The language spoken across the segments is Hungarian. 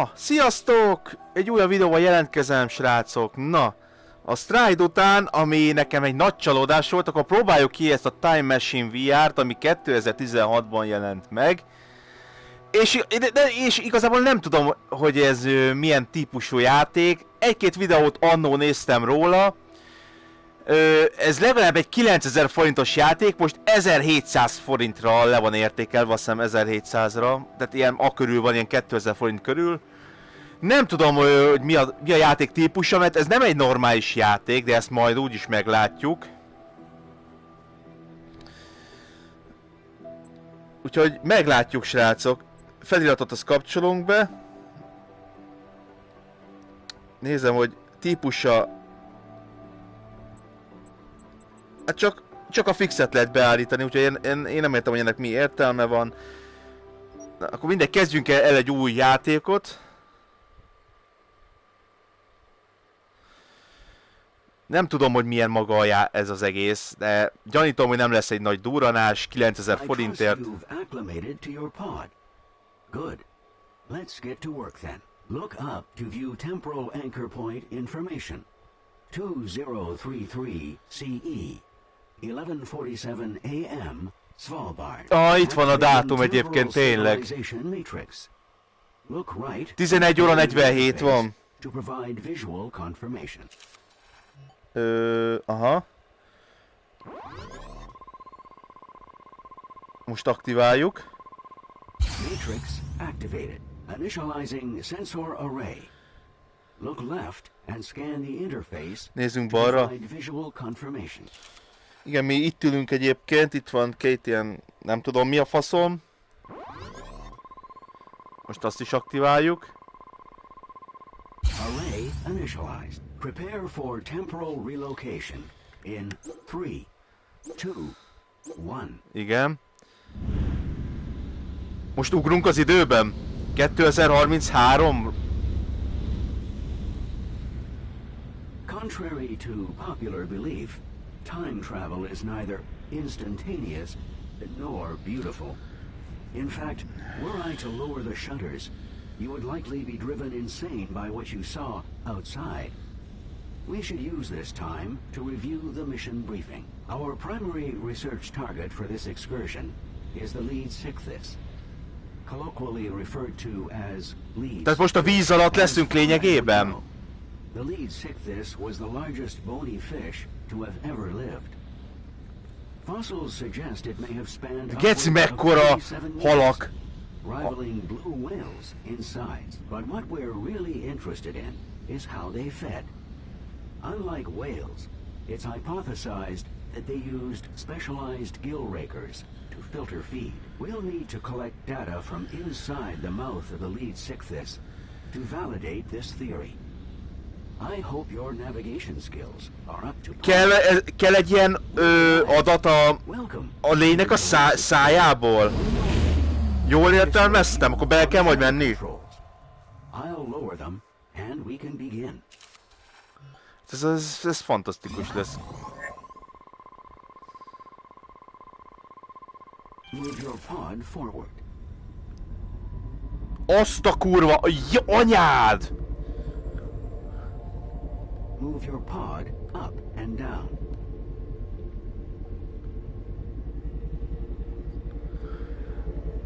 Na, sziasztok! Egy újabb videóval jelentkezem, srácok. Na, a Stride után, ami nekem egy nagy csalódás volt, akkor próbáljuk ki ezt a Time Machine VR-t, ami 2016-ban jelent meg. És igazából nem tudom, hogy ez milyen típusú játék. Egy-két videót annó néztem róla. Ez legalább egy 9000 forintos játék, most 1700 forintra le van értékelve, azt hiszem 1700-ra. Tehát ilyen körül van, ilyen 2000 forint körül. Nem tudom, hogy mi a játék típusa, mert ez nem egy normális játék, de ezt majd úgyis meglátjuk. Úgyhogy meglátjuk, srácok. Feliratot azt kapcsolunk be. Nézem, hogy típusa... Hát csak a fixet lehet beállítani, úgyhogy én nem értem, hogy ennek mi értelme van. Na, akkor mindegy, kezdjünk el egy új játékot. Nem tudom, hogy milyen maga ez az egész, de gyanítom, hogy nem lesz egy nagy durranás, 9000 forintért. Good. Let's get to work then. Look up to view temporal anchor point information. 2033 CE. 11:47 AM. Svalbard. Itt van a dátum egyébként, tényleg. 11 óra 47 van. To provide visual confirmation. Aha. Most aktiváljuk. Matrix activated. Initializing sensor array. Look left and scan the interface. Nézzünk balra. Visual confirmation. Igen, mi itt ülünk egyébként, itt van két ilyen, nem tudom mi a faszom. Most azt is aktiváljuk. Array initialized. Prepare for temporal relocation in 3, 2, 1. Igen. Most ugrunk az időben. 2033. Contrary to popular belief, time travel is neither instantaneous nor beautiful. In fact, were I to lower the shutters, you would likely be driven insane by what you saw outside. We should use this time to review the mission briefing. Our primary research target for this excursion is the lead Sichthys, colloquially referred to as lead. Tehát most a víz alatt leszünk lényegében. The lead Sichthys was the largest bony fish to have ever lived. Fossils suggest it may have spanned Geci mekkora halak. rivaling blue whales in size. But what we're really interested in is how they fed. Unlike whales, it's hypothesized that they used specialized gill rakers to filter feed. We'll need to collect data from inside the mouth of the lead Sichthys to validate this theory. I hope your navigation skills are up to par. Kell egy ilyen adat a lénynek a szájából. Jól értelmeztem? Akkor bele kell majd menni. I'll lower them and we can begin. Ez fantasztikus lesz. Move your pod forward. Azt a kurva, anyád! Move your pod up and down.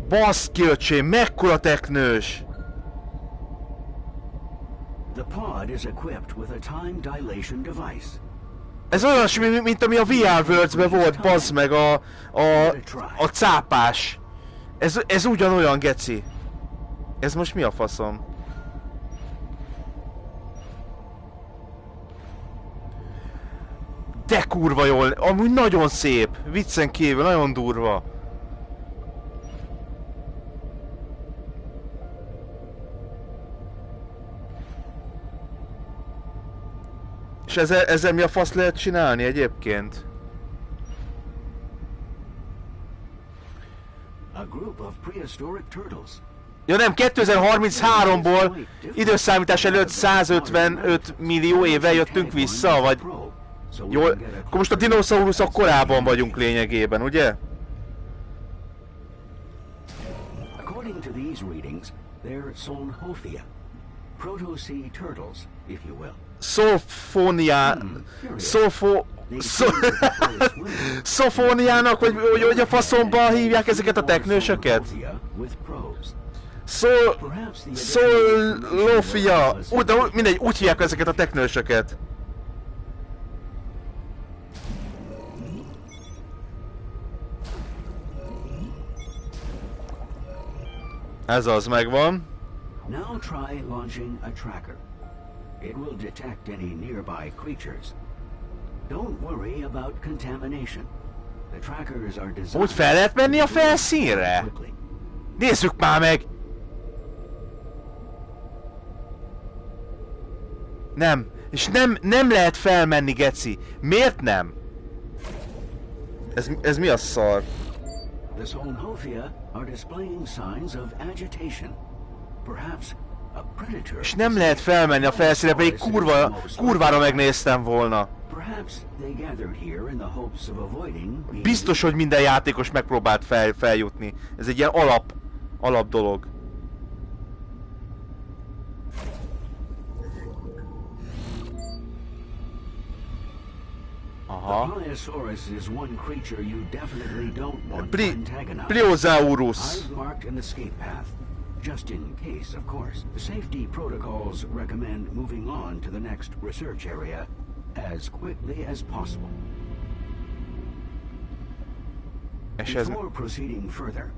Baszki öcsém, mekkora teknős! The pod is equipped with a time dilation device. Ez olyan, mint ami a VR Worlds-ben volt, bazd meg, a cápás. Ez ugyanolyan, geci. Ez most mi a faszom? De kurva jól, amúgy nagyon szép, viccen kívül, nagyon durva. És ezzel mi a fasz lehet csinálni egyébként? Ja nem, 2033-ból időszámítás előtt 155 millió éve jöttünk vissza, vagy... Jól, akkor most a dinoszauruszok korában vagyunk lényegében, ugye? According to these readings, they're Solnhofia, proto-sea turtles, if you will. Szofóniának, hogy a faszomba hívják ezeket a teknősöket? Szolófia. De mindegy, úgy hívják ezeket a teknősöket. Ez az, megvan. Now try launching a tracker. It will detect any nearby creatures. Don't worry about contamination. The trackers are designed. Úgy fel lehet menni a felszínre? Nézzük már meg! Nem. És nem lehet felmenni, geci. Miért nem? Ez mi a szar? The Solnhofia are displaying signs of agitation. Perhaps a predator. És nem lehet felmenni a felszínre, pedig kurvára megnéztem volna. Biztos, hogy minden játékos megpróbált feljutni. Ez egy ilyen alap dolog. Aha. Briosaurus. Just in case, of course. The safety protocols recommend moving on to the next research area as quickly as possible. Before proceeding further,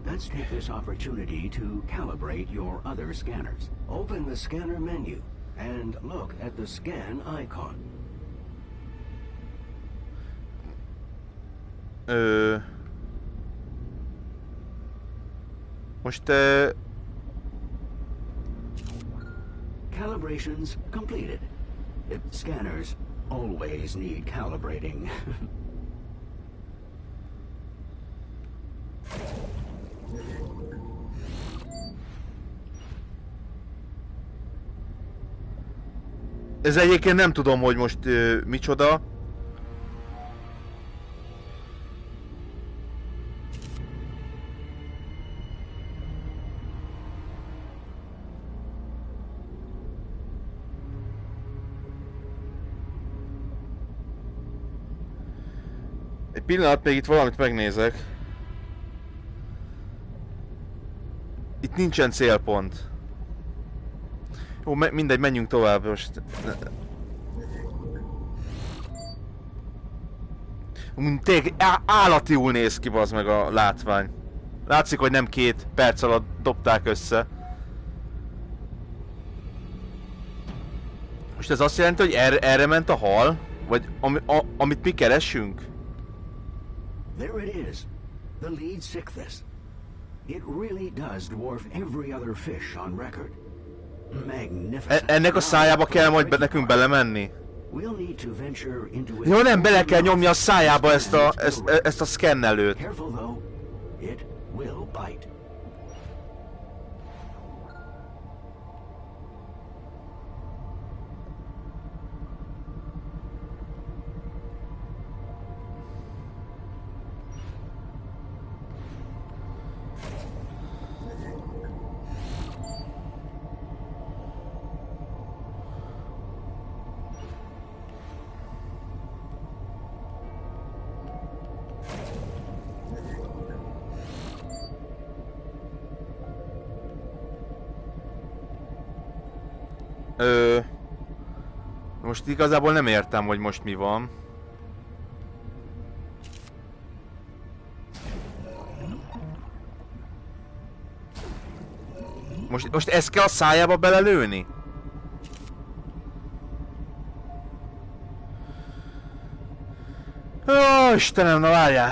let's take this opportunity to calibrate your other scanners. Open the scanner menu and look at the scan icon. Most Calibrations completed. The scanners always need calibrating. Ez egyébként nem tudom, hogy most micsoda. Egy pillanat, még itt valamit megnézek. Itt nincsen célpont. Jó, mindegy, menjünk tovább most. Tényleg állatiul néz ki, bazd meg a látvány. Látszik, hogy nem 2 perc alatt dobták össze. Most ez azt jelenti, hogy erre ment a hal? Vagy amit mi keresünk? There it is. The lead Sichthys. It really does dwarf every other fish on record. Magnificent. Ennek a szájába kell majd nekünk belemenni? Jó, nem, bele kell nyomni a szájába ezt a szkennelőt. Careful though. It will bite. Most igazából nem értem, hogy most mi van. Most ezt kell a szájába belelőni? Ó, Istenem, na várjál!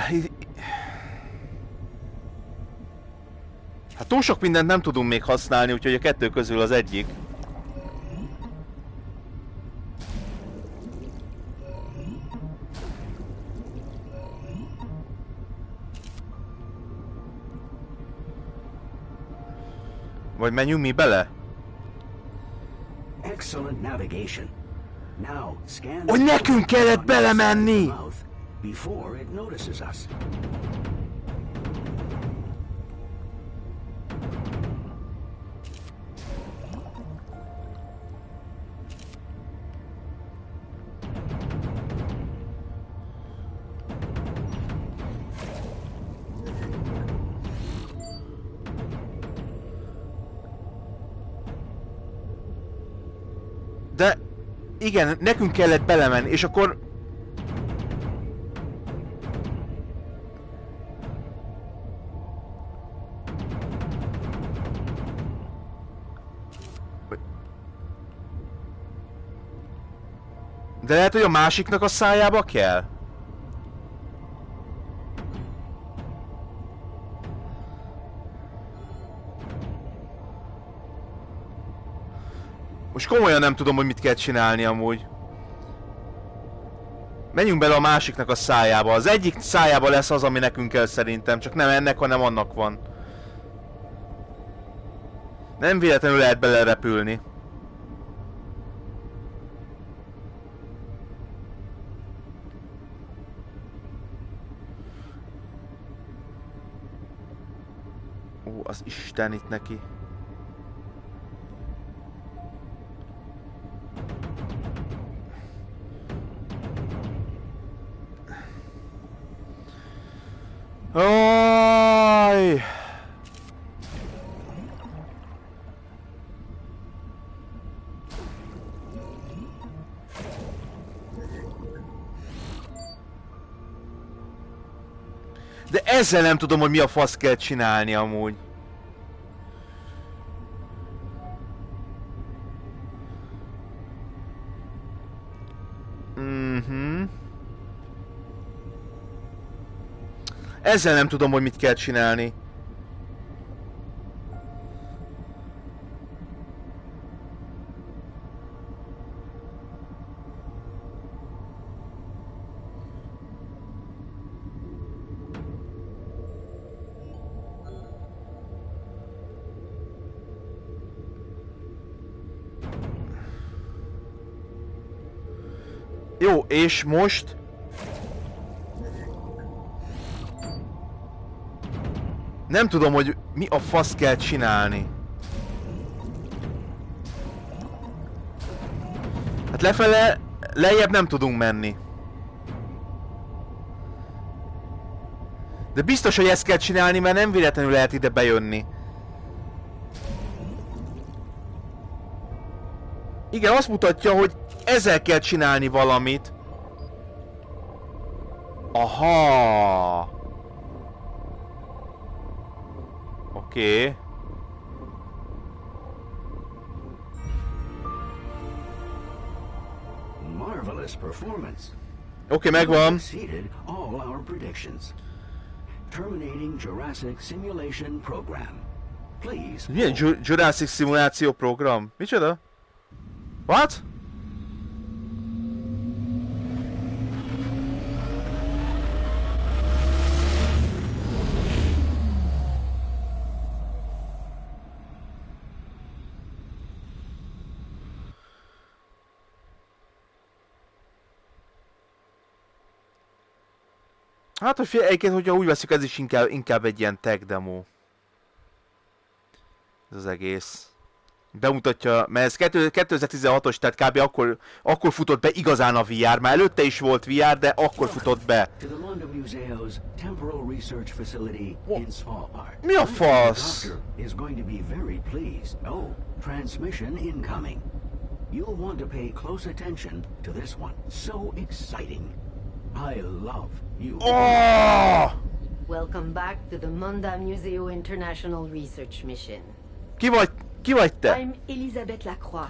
Hát túl sok mindent nem tudunk még használni, úgyhogy a 2 közül az egyik. Vagy menjünk mi bele? Hogy nekünk kellett belemenni! De... Igen, nekünk kellett belemenni, és akkor... De lehet, hogy a másiknak a szájába kell? Most komolyan nem tudom, hogy mit kell csinálni amúgy. Menjünk bele a másiknak a szájába. Az egyik szájába lesz az, ami nekünk kell szerintem. Csak nem ennek, hanem annak van. Nem véletlenül lehet belerepülni. Ó, az Isten itt neki. Aj! De ezzel nem tudom, hogy mi a fasz kell csinálni amúgy. Ezzel nem tudom, hogy mit kell csinálni. Jó, és most... Nem tudom, hogy mi a fasz kell csinálni. Hát lefele, lejjebb nem tudunk menni. De biztos, hogy ezt kell csinálni, mert nem véletlenül lehet ide bejönni. Igen, azt mutatja, hogy ezzel kell csinálni valamit. Aha. Oké. Marvelous performance. Oké, megvan. Exceeded all our predictions. Terminating Jurassic Simulation Program. Please. Milyen Jurassic szimuláció program? Micsoda? What? Hát, hogy egyébként, hogyha úgy veszik, ez is inkább egy ilyen tech demo. Ez az egész. Bemutatja, mert ez 2016-os, tehát kb. Akkor futott be igazán a VR. Már előtte is volt VR, de akkor futott be. Mi a fasz? You'll want to pay close attention to this one. So exciting. I love you. Oh! Welcome back to the Monda Museo International Research Mission. Ki vagy te? I'm Elizabeth Lacroix.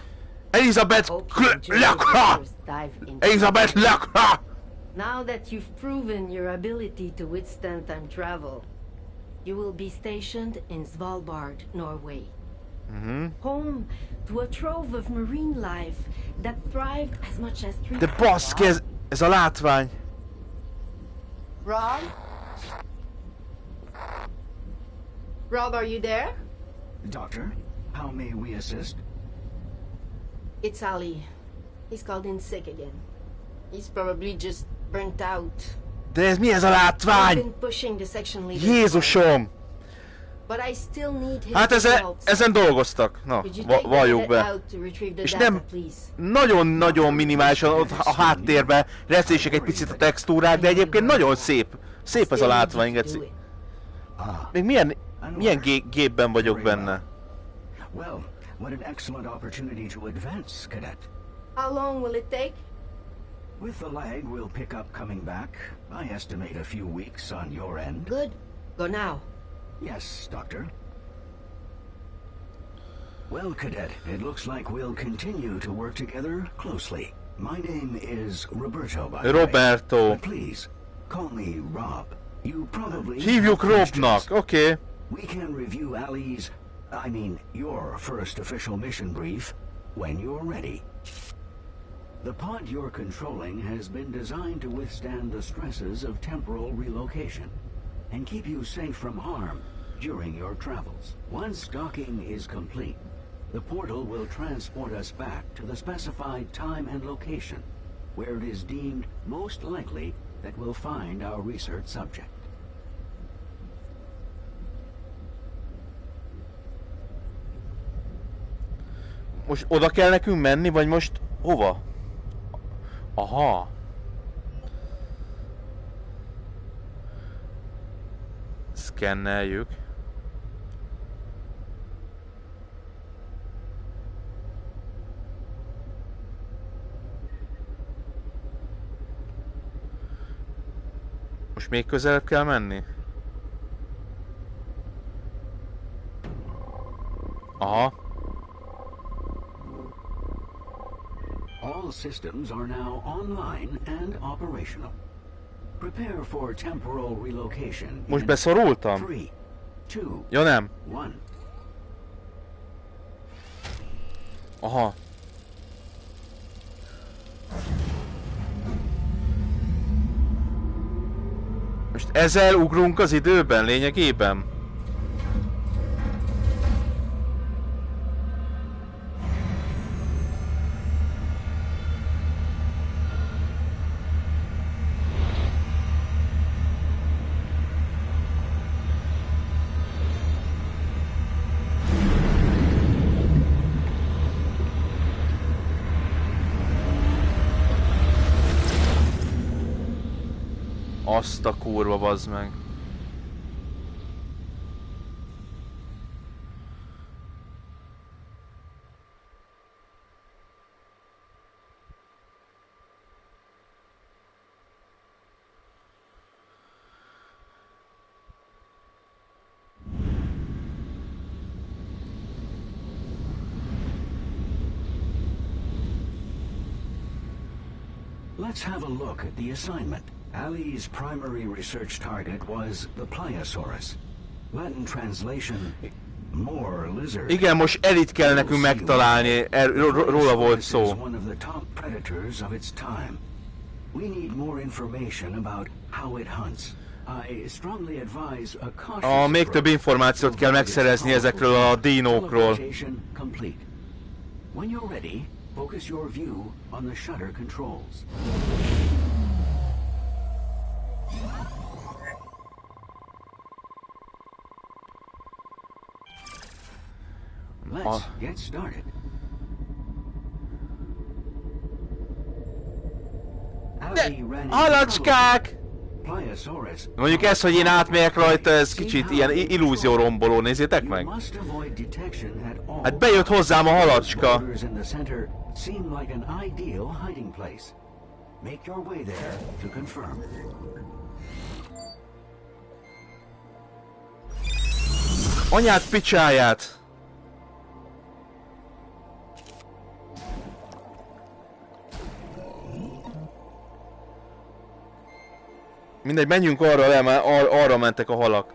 Elizabeth Lacroix! Elizabeth Lacroix! Now that you've proven your ability to withstand time travel, you will be stationed in Svalbard, Norway. Home to a trove of marine life that thrived as much as 3. De baszki, ez a látvány. Rob? Rob, are you there? Doctor, how may we assist? It's Ali. He's called in sick again. He's probably just burnt out. De ez mi ez a látvány? Jézusom! Hát ezen dolgoztak. Na, valljuk be. És nem nagyon-nagyon minimálisan ott a háttérben reszések egy picit a textúrák, de egyébként nagyon szép. Szép ez a látvány, geci. Még milyen gépben vagyok benne? How long will it take? With the lag we'll pick up coming back. I estimate a few weeks on your end. Good. Go now. Yes, Doctor. Well, Cadet, it looks like we'll continue to work together closely. My name is Roberto, by the way. Roberto. But please, call me Rob. You probably Hívjuk have questions. Robnak, oké. We can review your first official mission brief when you're ready. The pod you're controlling has been designed to withstand the stresses of temporal relocation and keep you safe from harm during your travels. Once docking is complete, the portal will transport us back to the specified time and location, where it is deemed most likely that we'll find our research subject. Most oda kell nekünk menni, vagy most hova? Aha. Szkenneljük. Most még közelebb kell menni? Aha. All systems are now online and operational. Prepare for temporal relocation. Most beszorultam? 3, 2, Ja nem. 1. Aha. Most ezzel ugrunk az időben lényegében? Azt a kurva, bazd meg. Let's have a look at the assignment. Ali's primary research target was the Pliosaurus. Latin translation, more lizard. Igen, most Elit kell nekünk megtalálni, róla volt szó. One of the top predators of its time. We need more information about how it hunts. I strongly advise a cautious Még több információt kell megszerezni ezekről a dinókról. When you're ready, focus your view on the shutter controls. Let's get started. Halacskák! Mondjuk ez, hogy én átmegyek rajta, ez kicsit ilyen illúzióromboló, nézzétek meg! Hát bejött hozzám a halacska! Anyád picsáját! Mindegy, menjünk arra le, már arra mentek a halak.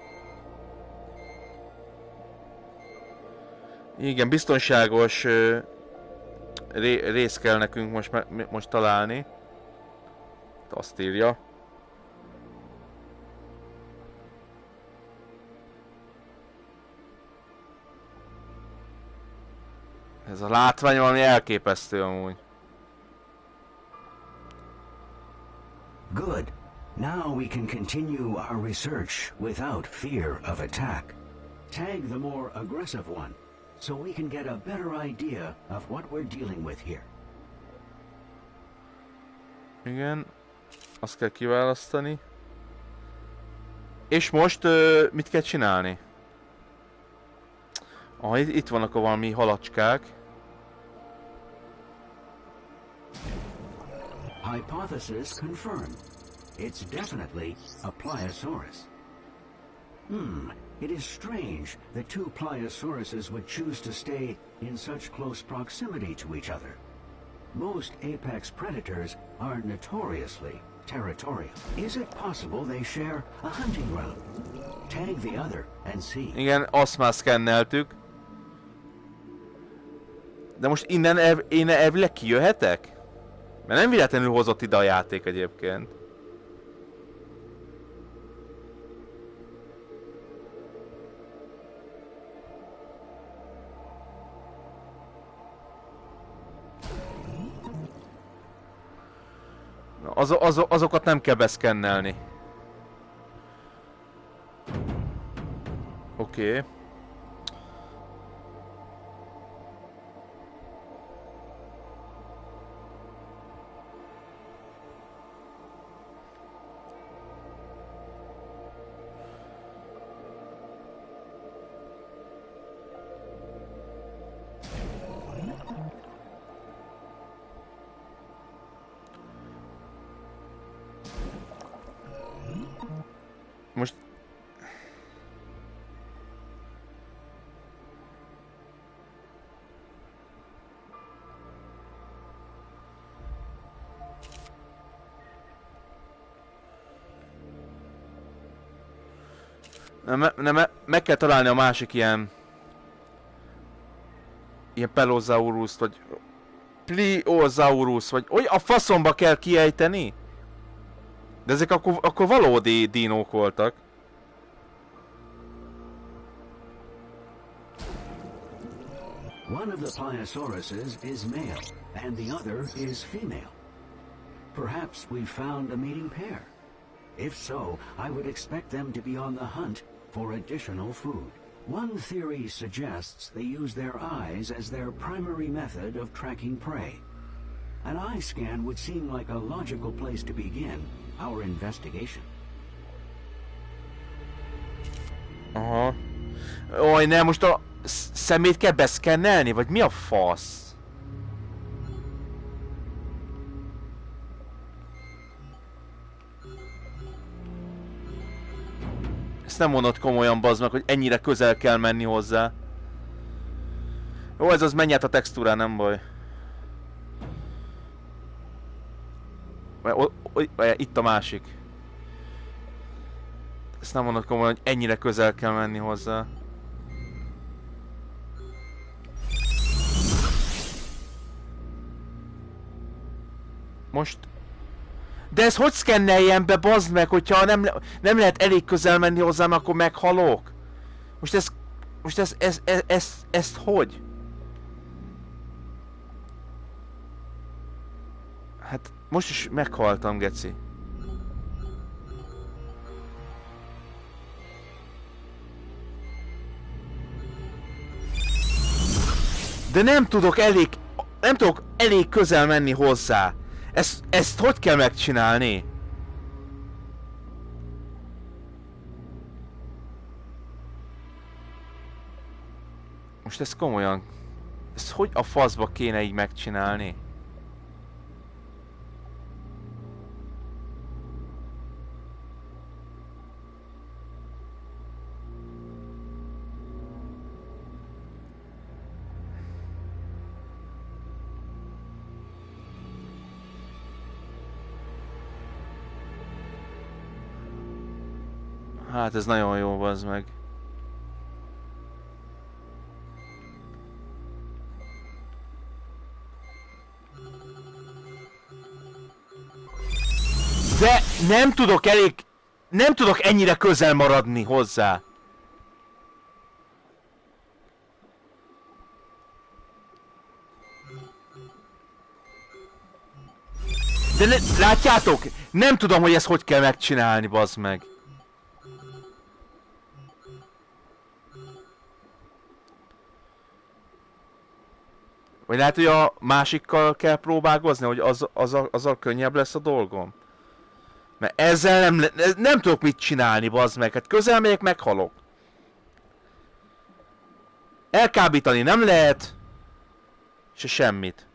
Igen, biztonságos rész kell nekünk most találni. Azt írja. Ez a látvány valami elképesztő amúgy. Good. Now we can continue our research without fear of attack. Tag the more aggressive one, so we can get a better idea of what we're dealing with here. Igen, azt kell kiválasztani. És most mit kell csinálni? Itt vannak a valami halacskák. hypothesis confirmed. It's definitely a pliosaurus. It is strange that two pliosauruses would choose to stay in such close proximity to each other. Most apex predators are notoriously territorial. Is it possible they share a hunting ground? Tag the other and see. Igen, azt már szkenneltük. De most innen elvileg kijöhetek? Mert nem véletlenül hozott ide a játék egyébként. Azokat nem kell beszkennelni. Oké. Most... meg kell találni a másik ilyen Pelosaurus vagy Pliosaurus, vagy a faszomba kell kiejteni? De ezek akkor valódi dinók voltak. One of the pliosauruses is male, and the other is female. Perhaps we found a mating pair. If so, I would expect them to be on the hunt for additional food. One theory suggests they use their eyes as their primary method of tracking prey. An eye scan would seem like a logical place to begin our investigation. Aha. Oj, nem, most a szemét kell beszkennelni? Vagy mi a fasz? Ezt nem mondod komolyan, bazd meg, hogy ennyire közel kell menni hozzá. Jó, ez az menj át a textúrán, nem baj. Itt a másik. Ezt nem mondod komolyan, hogy ennyire közel kell menni hozzá. Most... De ez hogy szkenneljen be, bazd meg, hogyha nem lehet elég közel menni hozzám, akkor meghalok? Most ezt hogy? Hát most is meghaltam, geci. De nem tudok elég közel menni hozzá. Ezt hogy kell megcsinálni? Most ez komolyan... Ezt hogy a faszba kéne így megcsinálni? Hát ez nagyon jó, bazd meg. De nem tudok ennyire közel maradni hozzá. De látjátok? Nem tudom, hogy ezt hogy kell megcsinálni, bazd meg. Vagy lehet, hogy a másikkal kell próbálkozni, hogy azzal könnyebb lesz a dolgom? Mert ezzel nem tudok mit csinálni, bazd meg. Hát közel megyek, meghalok. Elkábítani nem lehet. Se semmit.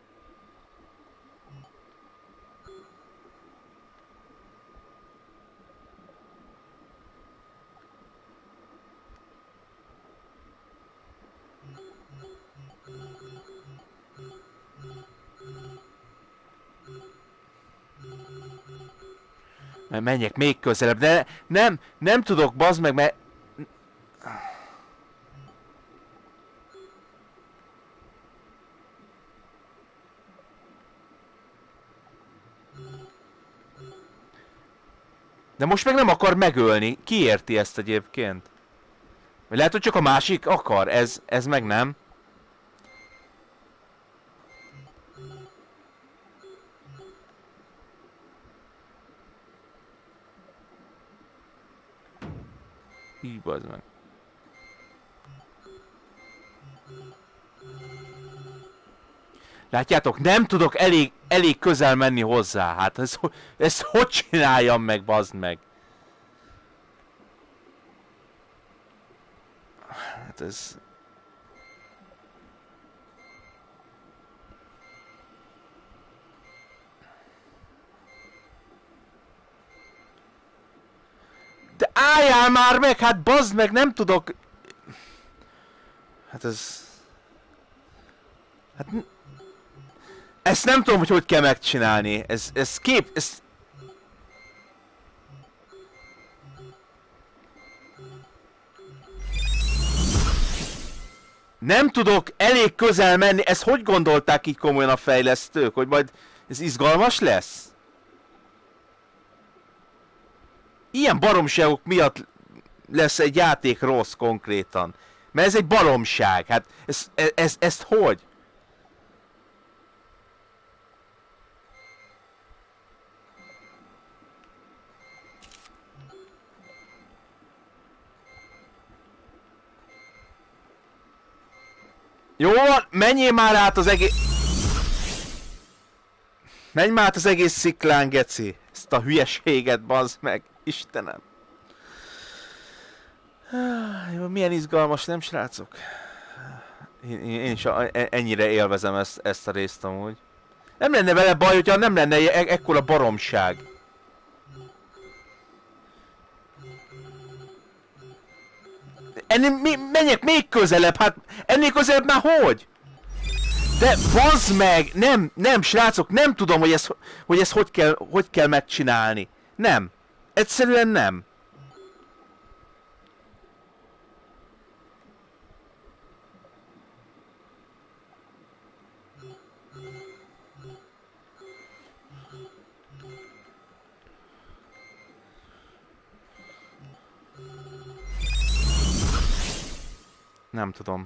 Menjek még közelebb, de nem tudok, bazd meg, mert... De most meg nem akar megölni. Ki érti ezt egyébként? Vagy lehet, hogy csak a másik akar, ez meg nem. Így bazd meg. Látjátok, nem tudok elég közel menni hozzá. Hát ezt hogy csináljam meg, bazd meg? Hát ez... De álljál már meg, hát bazd meg, nem tudok... Hát ez... Hát... Ezt nem tudom, hogy kell megcsinálni. Ez kép... Ez... Nem tudok elég közel menni. Ezt hogy gondolták így komolyan a fejlesztők? Hogy majd ez izgalmas lesz? Ilyen baromságok miatt lesz egy játék rossz konkrétan. Mert ez egy baromság. Hát ezt hogy? Jó van, menjél már át az egész... Menj már át az egész sziklán, geci. Ezt a hülyeséget, bazd meg. Istenem. Jó, milyen izgalmas, nem srácok? Én is ennyire élvezem ezt a részt amúgy. Nem lenne vele baj, hogyha nem lenne ekkora baromság. Menjek még közelebb, hát ennél közelebb már hogy? De bazd meg! Nem srácok, nem tudom, hogy ezt hogy kell megcsinálni. Nem. Egyszerűen nem.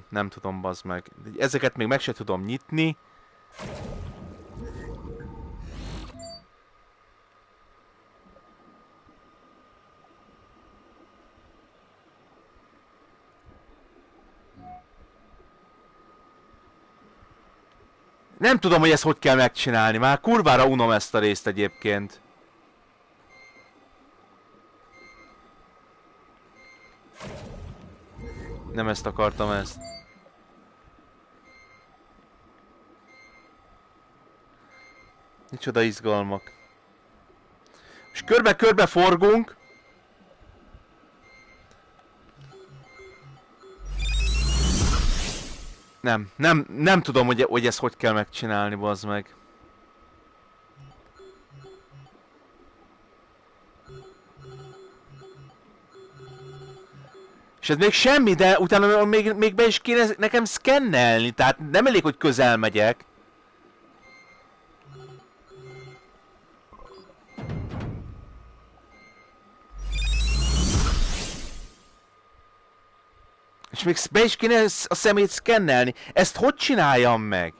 Nem tudom, bazd meg. Ezeket még meg se tudom nyitni. Nem tudom, hogy ezt hogy kell megcsinálni. Már kurvára unom ezt a részt egyébként. Nem ezt akartam, ezt. Micsoda izgalmak. És körbe-körbe forgunk. Nem tudom, hogy ezt hogy kell megcsinálni, bazd meg. És ez még semmi, de utána még be is kéne nekem szkennelni, tehát nem elég, hogy közel megyek. És még be is kéne a szemét szkennelni. Ezt hogy csináljam meg?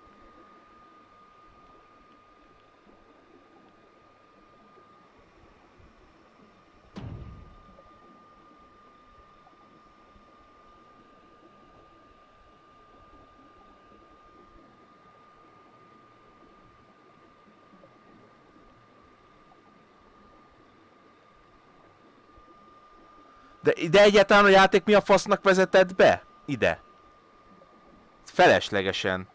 De egyáltalán a játék mi a fasznak vezetett be? Ide. Feleslegesen.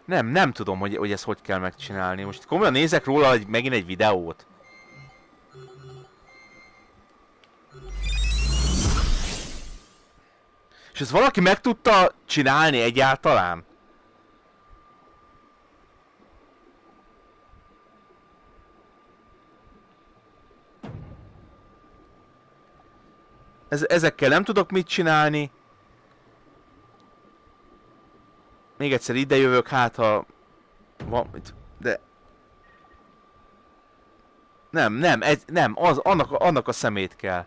Nem tudom, hogy ezt hogy kell megcsinálni. Most komolyan nézek róla megint egy videót. És ezt valaki meg tudta csinálni egyáltalán? Ezekkel nem tudok mit csinálni. Még egyszer ide jövök, hát ha... Van, de... Nem, annak a szemét kell.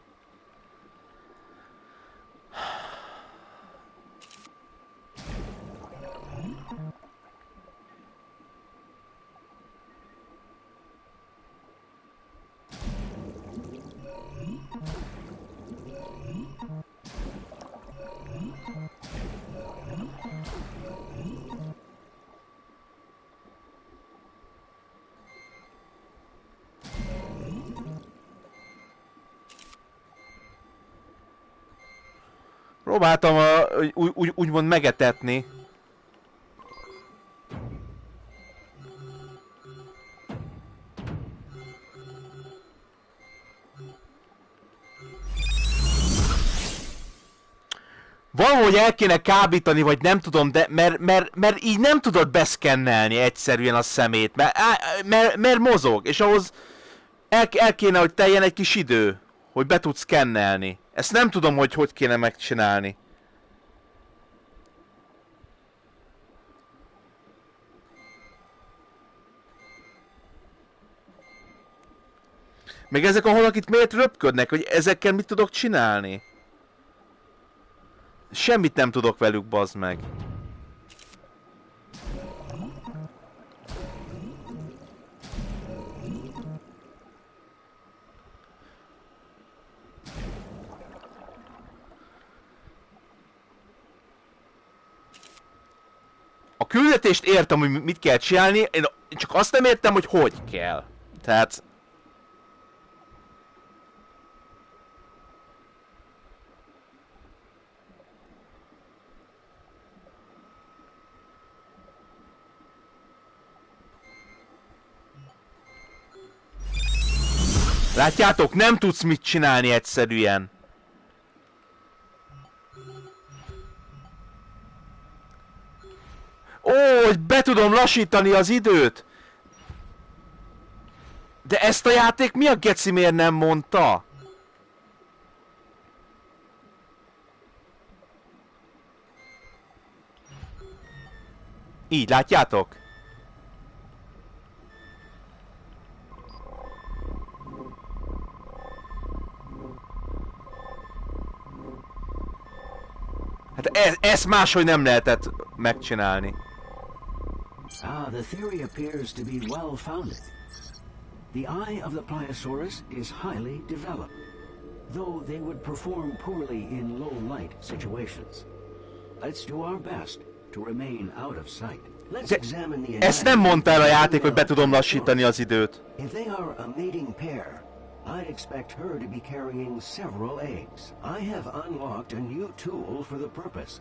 Próbáltam úgymond megetetni. Valahogy el kéne kábítani, vagy nem tudom, de mert így nem tudod beszkennelni egyszerűen a szemét, mert mozog, és ahhoz el kéne, hogy teljen egy kis idő, hogy be tudsz szkennelni. Ezt nem tudom, hogy kéne megcsinálni. Meg ezek a halak itt miért röpködnek, hogy ezekkel mit tudok csinálni? Semmit nem tudok velük, bazd meg. A küldetést értem, hogy mit kell csinálni, én csak azt nem értem, hogy kell. Tehát... Látjátok, nem tudsz mit csinálni egyszerűen. Ó, hogy be tudom lassítani az időt! De ezt a játék mi a geci miért nem mondta? Így, látjátok? Hát ezt máshogy nem lehetett megcsinálni. The theory appears to be well-founded. The eye of the Pliosaurus is highly developed, though they would perform poorly in low-light situations. Let's do our best to remain out of sight. Let's examine the ezt nem mondta el a játék, hogy be tudom lassítani az időt. If they are a mating pair, I'd expect her to be carrying several eggs. I have unlocked a new tool for the purpose.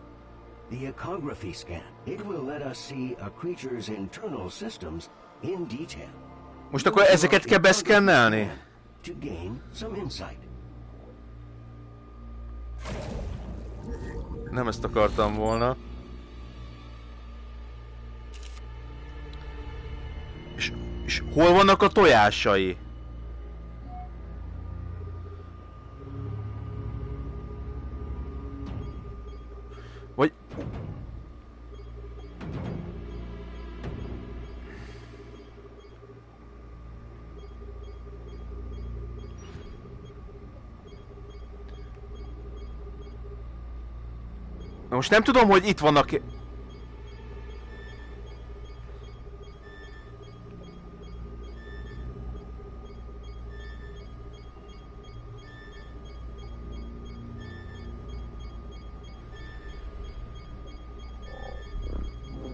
The ecography scan. It will let us see a creature's internal systems in detail. Most akkor ezeket kell beszkennelni? To gain some insight. Nem ezt akartam volna. És hol vannak a tojásai? Vagy... Na most nem tudom, hogy itt vannak...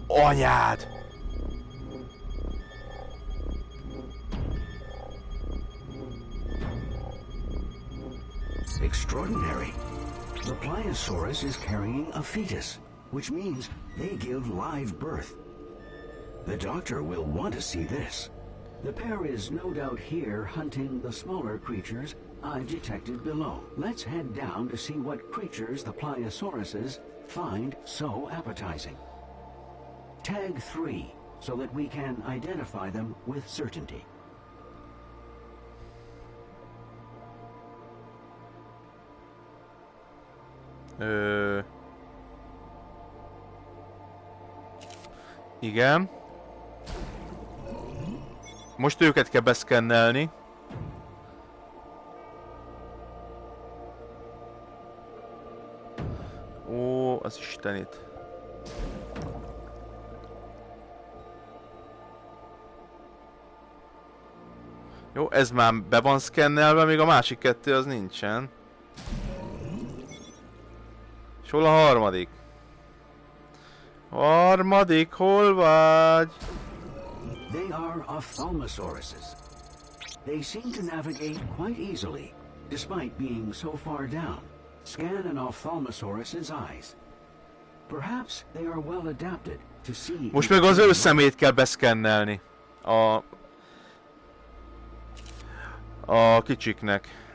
Anyád! Extraordinary. The Pliosaurus is carrying a fetus, which means they give live birth. The doctor will want to see this. The pair is no doubt here hunting the smaller creatures I've detected below. Let's head down to see what creatures the Pliosauruses find so appetizing. Tag 3, so that we can identify them with certainty. Igen. Most őket kell beszkennelni. Ó, az istenit. Jó, ez már be van szkennelve, még a másik kettő az nincsen. És hol a harmadik? Harmadik, hol vagy? They are ophthalmosauruses. They seem to navigate quite easily, despite being so far down. Scan an ophthalmosaurus's eyes. Perhaps they are well adapted to see. Most meg az ő szemét kell beszkennelni. A kicsiknek.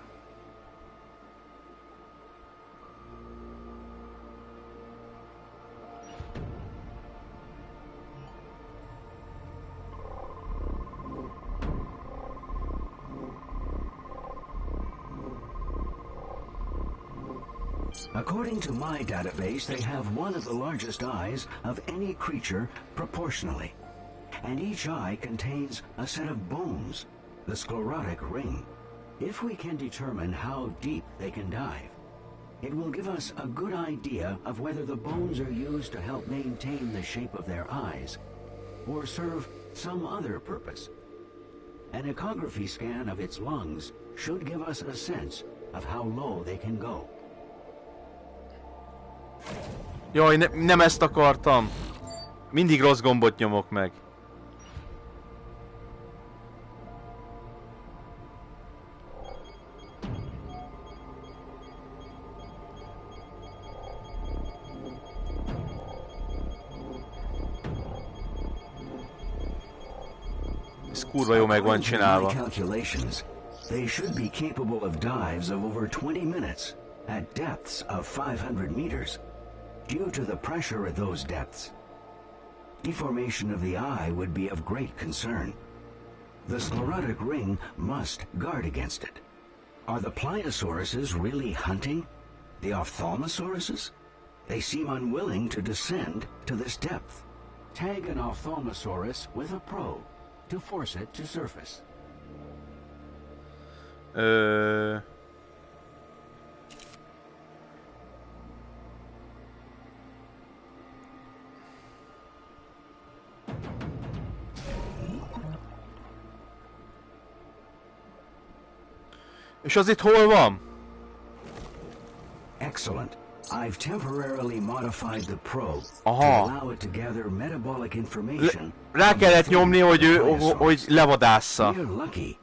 According to my database, they have one of the largest eyes of any creature proportionally. And each eye contains a set of bones, the sclerotic ring. If we can determine how deep they can dive, it will give us a good idea of whether the bones are used to help maintain the shape of their eyes or serve some other purpose. An echography scan of its lungs should give us a sense of how low they can go. Jaj, nem ezt akartam. Mindig rossz gombot nyomok meg. Ez kurva jó meg van csinálva. They should be capable of dives of over 20 minutes at depths of 500 meters. Due to the pressure at those depths, deformation of the eye would be of great concern. The sclerotic ring must guard against it. Are the pliosauruses really hunting the ophthalmosauruses? They seem unwilling to descend to this depth. Tag an ophthalmosaurus with a probe to force it to surface. És az itt hol van? Excellent. I've temporarily modified the probe to Aha. allow it to gather metabolic information. Rá kellett nyomni, hogy levadásza. We're lucky.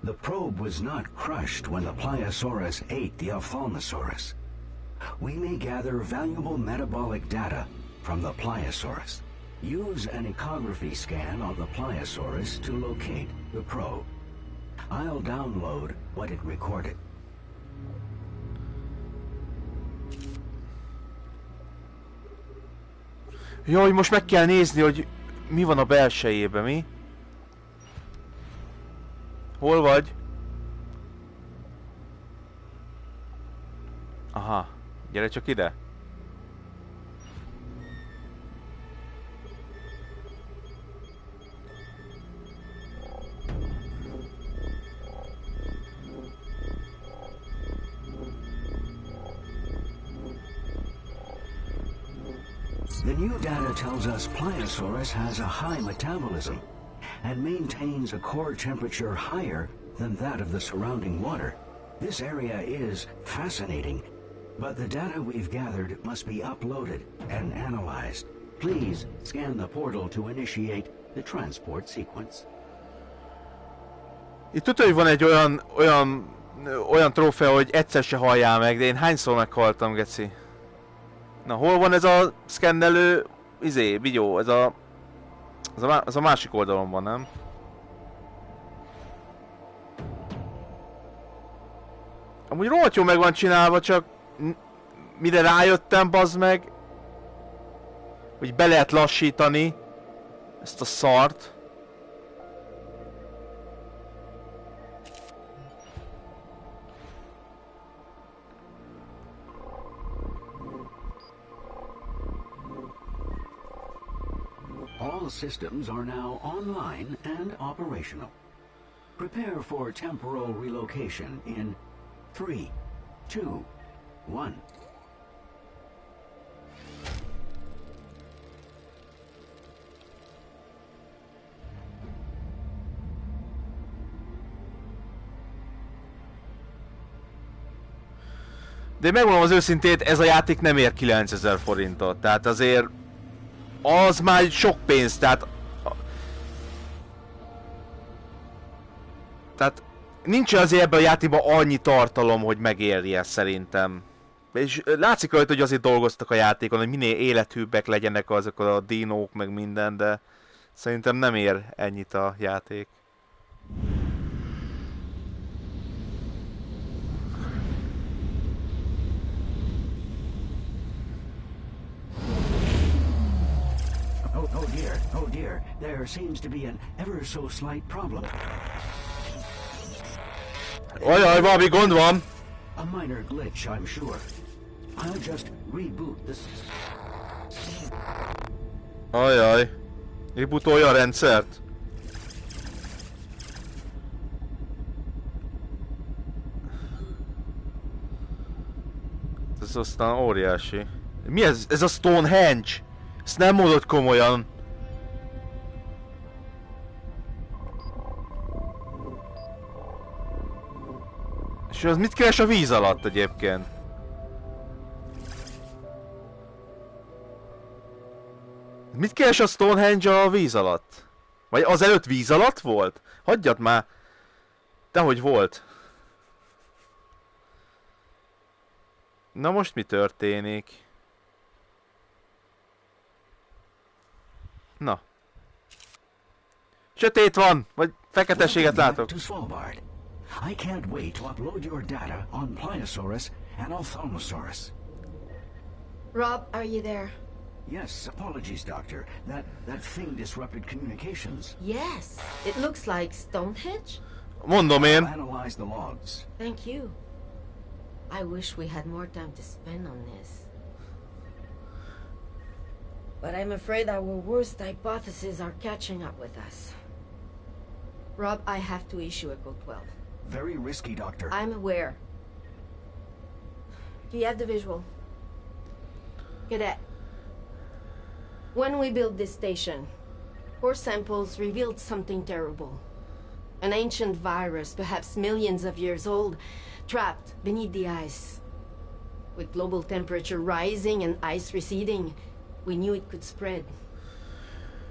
The probe was not crushed when the Pliosaurus ate the Ophthalmosaurus. We may gather valuable metabolic data from the Pliosaurus. Use an echography scan on the Pliosaurus to locate the probe. I'll download what it recorded. Jaj, most meg kell nézni, hogy mi van a belsejében, mi? Hol vagy? Aha, gyere csak ide. The new data tells us Pliosaurus has a high metabolism and maintains a core temperature higher than that of the surrounding water. This area is fascinating, but the data we've gathered must be uploaded and analyzed. Please scan the portal to initiate the transport sequence. Itt tudja, hogy van egy olyan trófea, hogy egyszer se halljál meg, de én hányszor meghaltam, geci? Na, hol van ez a szkennelő, vigyó, ez a másik oldalon van, nem? Amúgy rohadt jó meg van csinálva, csak mire rájöttem, bazd meg, hogy be lehet lassítani ezt a szart. All systems are now online and operational. Prepare for temporal relocation in 3, 2, 1. De megmondom az őszintét, ez a játék nem ér 9000 forintot, tehát azért az már sok pénz, tehát nincs azért ebben a játékban annyi tartalom, hogy megérje szerintem. És látszik rajta, hogy azért dolgoztak a játékon, hogy minél élethűbbek legyenek azok a dinók, meg minden, de szerintem nem ér ennyit a játék. Oh dear, there seems to be an ever so slight problem. Ajaj, valami gond van! A minor glitch, I'm sure. I'll just reboot this. Ajaj. Rebootolja a rendszert. Ez aztán óriási. Mi ez? Ez a Stonehenge? Ezt nem mondod komolyan. És az mit keres a víz alatt egyébként? Mit keres a Stonehenge a víz alatt? Vagy azelőtt víz alatt volt? Hagyjad már! Dehogy volt. Na most mi történik? Na. Sötét van! Vagy feketeséget látok. I can't wait to upload your data on Pliosaurus and Ophthalmosaurus. Rob, are you there? Yes, apologies, Doctor. That thing disrupted communications. Yes, it looks like Stonehenge. Mondom én. Analyze the logs. Thank you. I wish we had more time to spend on this. But I'm afraid our worst hypotheses are catching up with us. Rob, I have to issue a Code 12. Very risky, Doctor. I'm aware. Do you have the visual? Cadet. When we built this station, core samples revealed something terrible. An ancient virus, perhaps millions of years old, trapped beneath the ice. With global temperature rising and ice receding, we knew it could spread.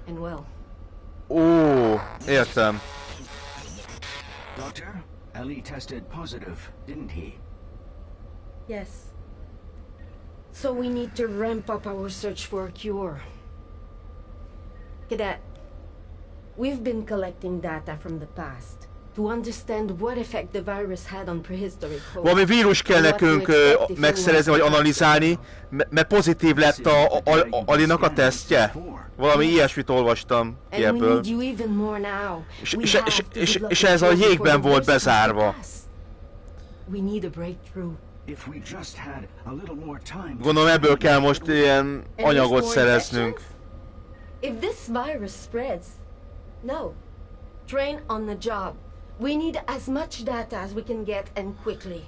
And well. Ó, értem. Doctor, Ellie tested positive, didn't he? Yes. So we need to ramp up our search for a cure. Cadet, we've been collecting data from the past to understand what effect the virus had on prehistoric hosts. Valami vírus kell nekünk megszerezni, vagy analizálni, mert pozitív lett a Alinak a tesztje. Valami ilyesmit olvastam ki ebből. És ez a jégben volt bezárva. Gondolom ebből kell most ilyen anyagot szereznünk. If this virus spreads, no. Train on the job. We need as much data as we can get and quickly.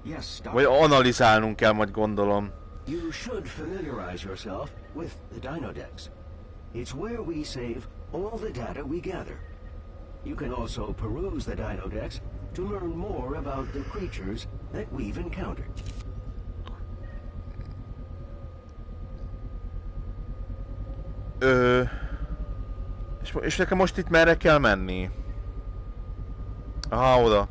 Yes, vagy analizálnunk kell, majd gondolom. You should familiarize yourself with the Dinodex. It's where we save all the data we gather. You can also peruse the Dinodex to learn more about the creatures that we've encountered. És nekem most itt merre kell menni? Aha, oda.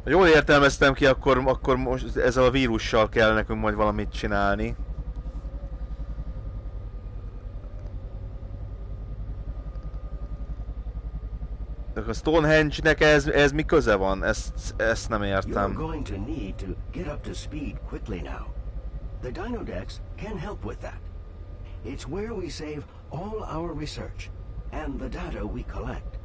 Ha jól értelmeztem ki, akkor most ezzel a vírussal kell nekünk majd valamit csinálni. De a Stonehenge-nek ez mi köze van? Ezt nem értem. You're going to need to get up to speed quickly now. The Dinodex can help with that. It's where we save all our research and the data we collect.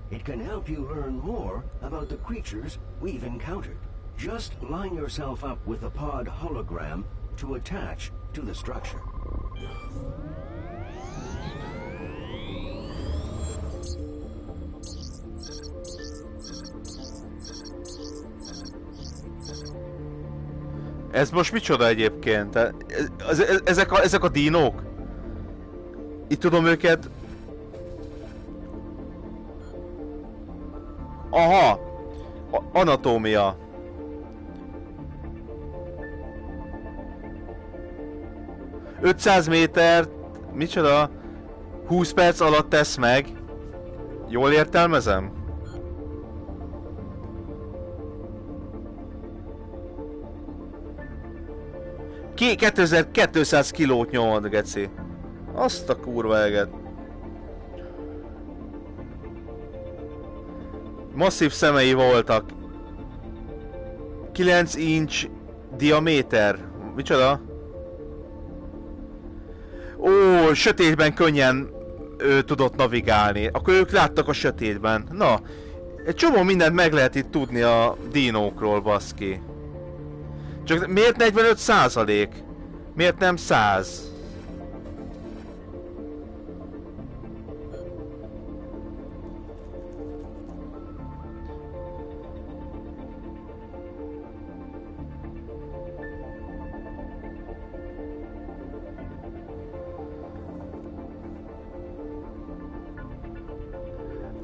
It can help you learn more about the creatures we've encountered. Just line yourself up with the pod hologram to attach to the structure. Ez most micsoda egyébként? Ezek a dínók? Itt tudom őket... Aha! Anatómia. ...500 métert... Micsoda? 20 perc alatt tesz meg. Jól értelmezem? Ki 2200 kilót nyomod, geci. Azt a kurva eget. Masszív szemei voltak. 9 inch diaméter. Micsoda? Ó, sötétben könnyen tudott navigálni. Akkor ők láttak a sötétben. Na, egy csomó mindent meg lehet itt tudni a dinókról, baszki. Csak miért 45%? Miért nem 100?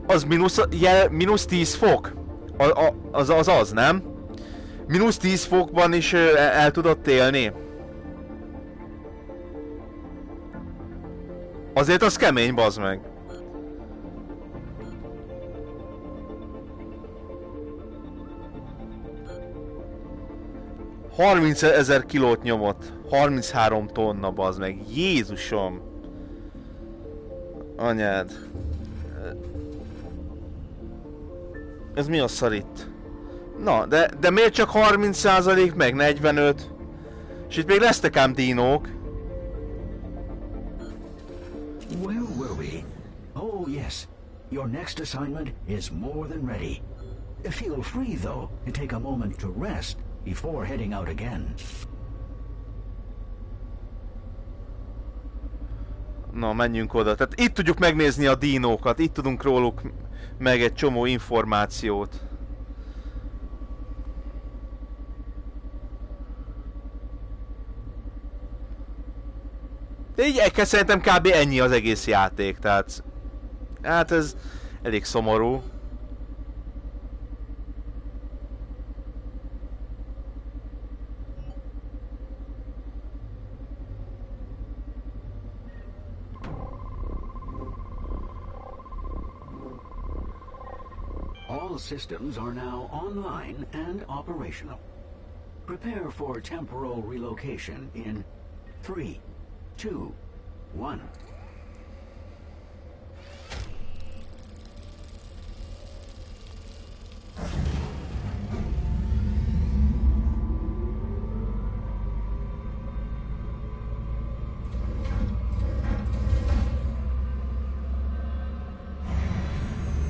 Az mínusz 10 fok? Az, nem? Mínusz 10 fokban is el tudott élni? Azért az kemény, bazd meg. ...30 000 kilót nyomott. 33 tonna, bazd meg. Jézusom! Anyád. Ez mi a szar itt? Na, de miért csak 30% meg 45? És itt még lesznek ám dinók. Where were we? Oh yes, your next assignment is more than ready. Feel free though to take a moment to rest before heading out again. Na, menjünk oda. Tehát itt tudjuk megnézni a dinókat, itt tudunk róluk meg egy csomó információt. De így szerintem kb. Ennyi az egész játék, tehát... Hát ez elég szomorú. All systems are now online and operational. Prepare for temporal relocation in 3, 2, 1.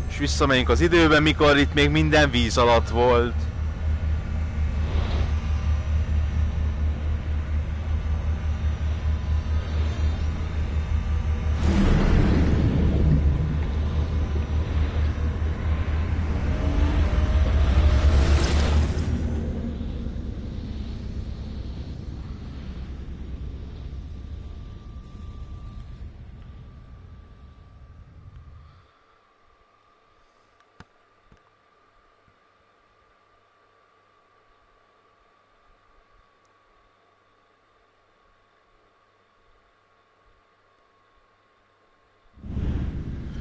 És visszamegyünk az időben, mikor itt még minden víz alatt volt.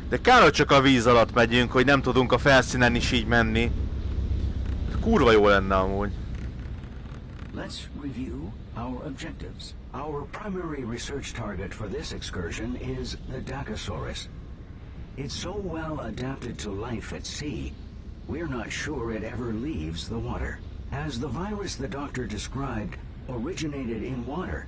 De kár, hogy csak a víz alatt megyünk, hogy nem tudunk a felszínen is így menni. Kurva jó lenne amúgy. Let's review our objectives. Our primary research target for this excursion is the Dacosaurus. It's so well adapted to life at sea, we're not sure it ever leaves the water. As the virus the doctor described originated in water,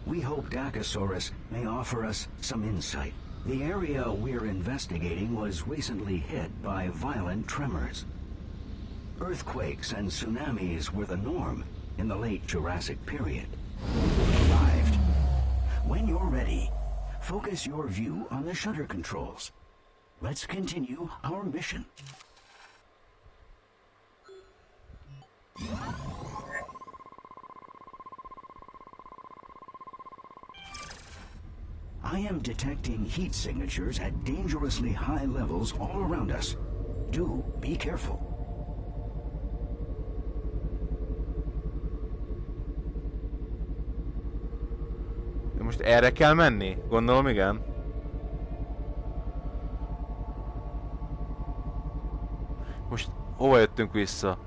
we hope Dacosaurus may offer us some insight. The area we're investigating was recently hit by violent tremors. Earthquakes and tsunamis were the norm in the late Jurassic period. We've arrived. When you're ready, focus your view on the shutter controls. Let's continue our mission. I am detecting heat signatures at dangerously high levels all around us. Do be careful. Most erre kell menni? Gondolom, igen. Most hova jöttünk vissza?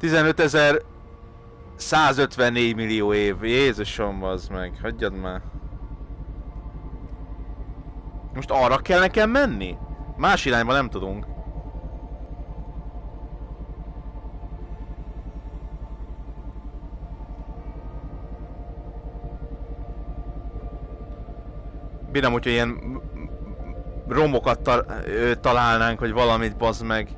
15.154 millió év. Jézusom, bazd meg. Hagyjad már. Most arra kell nekem menni? Más irányba nem tudunk. Bírom, hogyha ilyen romokat találnánk, hogy valamit, bazd meg.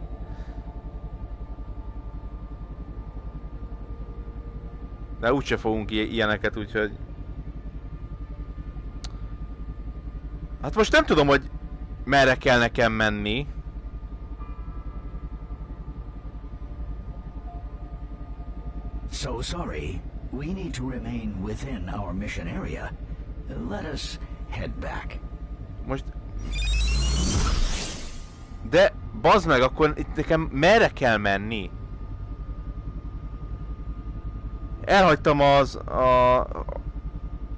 De úgyse fogunk ilyeneket, úgyhogy... Hát most nem tudom, hogy merre kell nekem menni. So sorry. We need to remain within our mission area. Let us head back. Most... De, bazd meg, akkor itt nekem merre kell menni? Elhagytam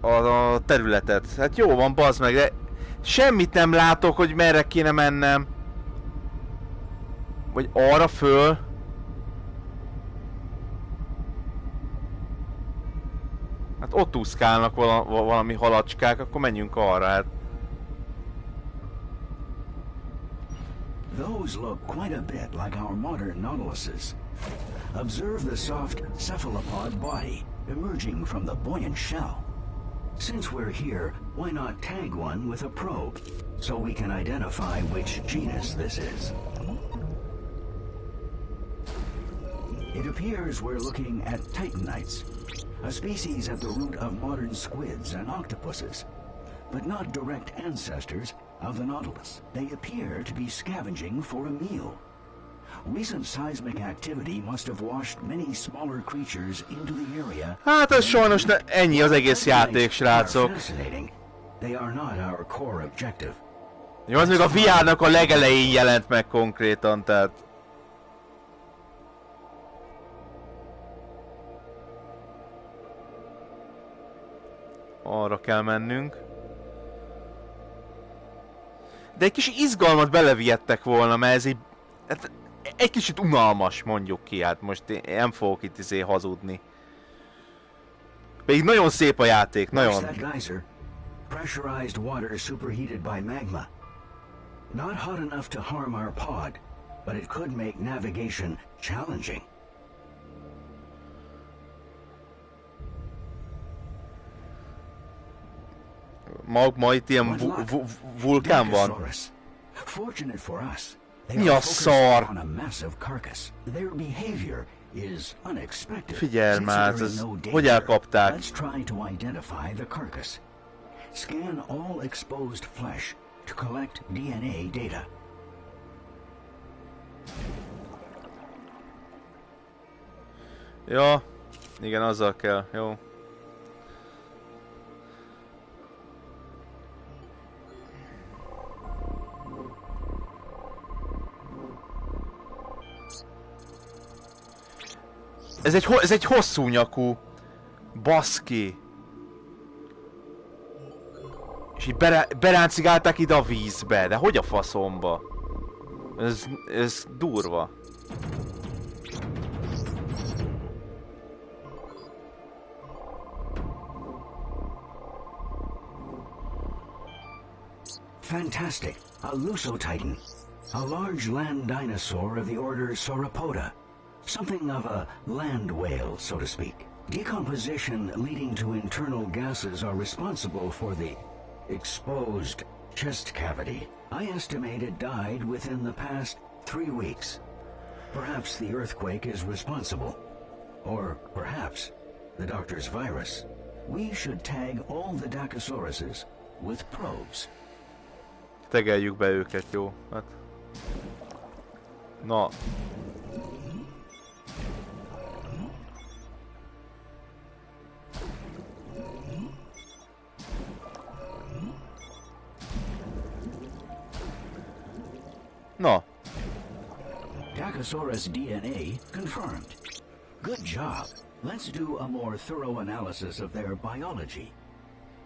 a területet. Hát jó van, bazd meg, de semmit nem látok, hogy merre kéne mennem. Vagy arra föl. Hát ott úszkálnak valami halacskák, akkor menjünk arra, hát. Those look quite a bit like our modern nautiluses. Observe the soft cephalopod body emerging from the buoyant shell. Since we're here, why not tag one with a probe, so we can identify which genus this is? It appears we're looking at titanites, a species at the root of modern squids and octopuses, but not direct ancestors of the Nautilus. They appear to be scavenging for a meal. Recent seismic activity must have washed many smaller creatures into the area. Hát ez sajnos ennyi az egész játék, srácok. They are not our core objective. Jó, az még a VR-nak a legelején jelent meg konkrétan, tehát... Arra kell mennünk. De egy kis izgalmat belevihettek volna, mert ez így... Hát, egy kicsit unalmas, mondjuk ki, hát most én nem fogok itt hazudni. Pedig nagyon szép a játék, nagyon. Pressurized water superheated by magma. Not hot enough to harm our pod, but it could make navigation challenging. Ma itt ilyen vulkán van. Fortunate for us. Mi a szar? Figyelj már, ez hogy elkapták? Let's try to identify the carcass. Scan all exposed flesh to collect DNA data. Ja, igen, azzal kell, jó. Ez egy hosszú nyakú. Baszki. És így beráncigálták ide a vízbe. De hogy a faszomba? Ez durva. Fantastic. A Lusotitan. A large land dinosaur of the order Sauropoda. Something of a land whale, so to speak. Decomposition leading to internal gases are responsible for the exposed chest cavity. I estimate it died within the past 3 weeks. Perhaps the earthquake is responsible. Or perhaps the doctor's virus. We should tag all the Dakosauruses with probes. Tegeljük be őket, jó? Hát... Na. Na. Dakosaurus DNA confirmed. Good job. Let's do a more thorough analysis of their biology.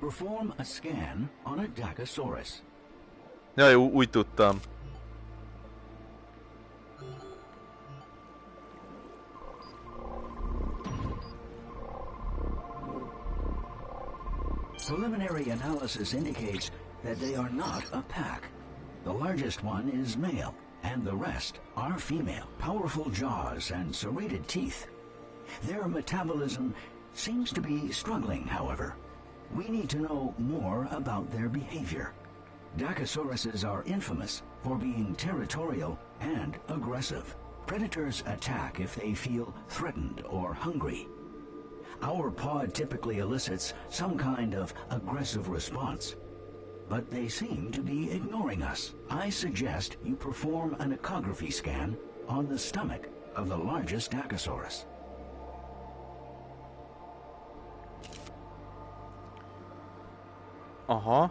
Perform a scan on a Dakosaurus. Jaj, úgy tudtam. Preliminary analysis indicates that they are not a pack. The largest one is male, and the rest are female. Powerful jaws and serrated teeth. Their metabolism seems to be struggling, however. We need to know more about their behavior. Dakosauruses are infamous for being territorial and aggressive. Predators attack if they feel threatened or hungry. Our pod typically elicits some kind of aggressive response, but they seem to be ignoring us. I suggest you perform an ecography scan on the stomach of the largest Dakosaurus. Aha.